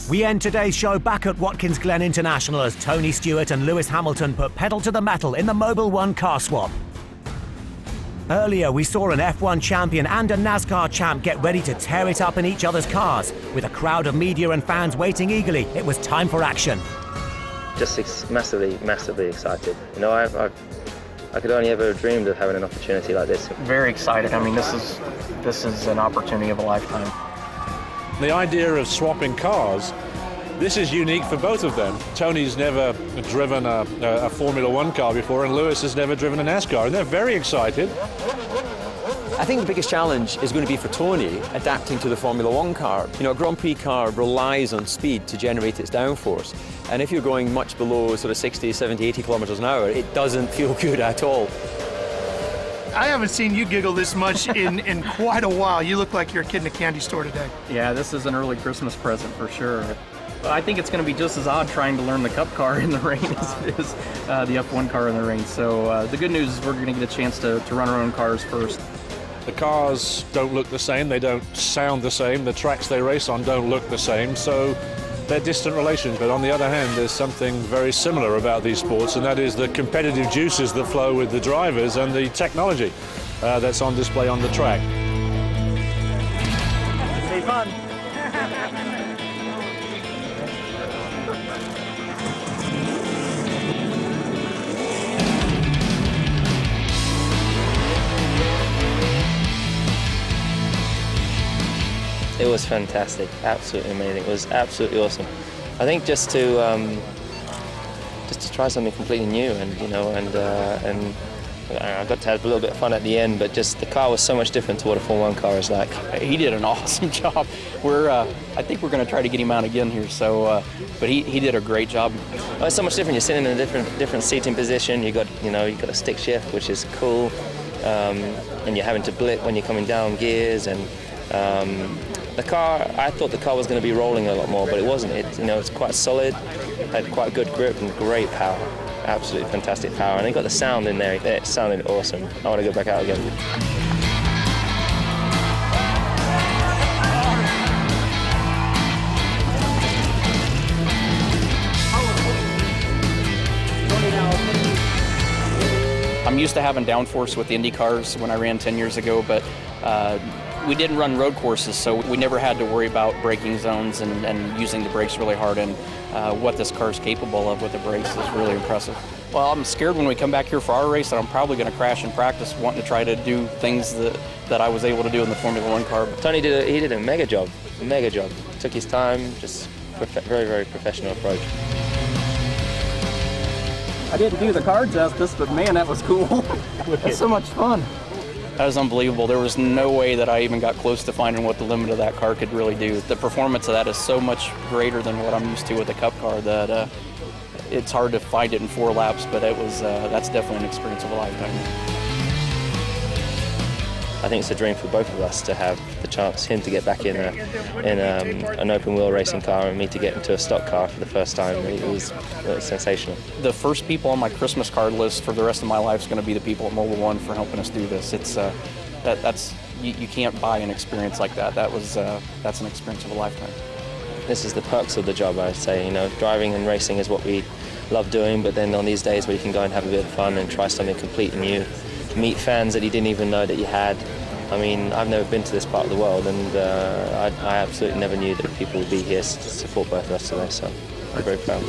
We end today's show back at Watkins Glen International as Tony Stewart and Lewis Hamilton put pedal to the metal in the Mobil One car swap. Earlier, we saw an F1 champion and a NASCAR champ get ready to tear it up in each other's cars. With a crowd of media and fans waiting eagerly, it was time for action. Just massively excited. You know, I could only ever dreamed of having an opportunity like this. Very excited. I mean, this is an opportunity of a lifetime. The idea of swapping cars, this is unique for both of them. Tony's never driven a Formula One car before, and Lewis has never driven a NASCAR, and they're very excited. I think the biggest challenge is going to be for Tony adapting to the Formula One car. You know, a Grand Prix car relies on speed to generate its downforce, and if you're going much below sort of 60, 70, 80 kilometers an hour, it doesn't feel good at all. I haven't seen you giggle this much in quite a while. You look like you're a kid in a candy store today. Yeah, this is an early Christmas present for sure. I think it's going to be just as odd trying to learn the Cup car in the rain as it is the F1 car in the rain. So the good news is we're going to get a chance to run our own cars first. The cars don't look the same, they don't sound the same, the tracks they race on don't look the same, so they're distant relations. But on the other hand, there's something very similar about these sports, and that is the competitive juices that flow with the drivers and the technology that's on display on the track. Be fun. It was fantastic, absolutely amazing. It was absolutely awesome. I think just to try something completely new, and you know, and I got to have a little bit of fun at the end. But just the car was so much different to what a Formula One car is like. He did an awesome job. I think we're going to try to get him out again here. So, but he did a great job. Oh, it's so much different. You're sitting in a different seating position. You got a stick shift, which is cool, and you're having to blip when you're coming down gears and. The car, I thought the car was going to be rolling a lot more, but it wasn't. It's quite solid, had quite good grip and great power, absolutely fantastic power. And they got the sound in there. It sounded awesome. I want to go back out again. I'm used to having downforce with the Indy cars when I ran 10 years ago, but we didn't run road courses, so we never had to worry about braking zones and using the brakes really hard, and what this car is capable of with the brakes is really impressive. Well, I'm scared when we come back here for our race that I'm probably going to crash in practice, wanting to try to do things that I was able to do in the Formula One car. Tony did a mega job, Took his time, just very, very professional approach. I didn't do the car justice, but man, that was cool. That's so much fun. That was unbelievable. There was no way that I even got close to finding what the limit of that car could really do. The performance of that is so much greater than what I'm used to with a Cup car that it's hard to find it in 4 laps, but that's definitely an experience of a lifetime. I think it's a dream for both of us to have the chance, him to get back in an open wheel racing car and me to get into a stock car for the first time. It was sensational. The first people on my Christmas card list for the rest of my life is going to be the people at Mobil One for helping us do this. You can't buy an experience like that. That's an experience of a lifetime. This is the perks of the job, I'd say. You know, driving and racing is what we love doing, but then on these days where you can go and have a bit of fun and try something completely new, meet fans that you didn't even know that you had. I mean, I've never been to this part of the world, and I absolutely never knew that people would be here to support both of us today, so I'm very proud.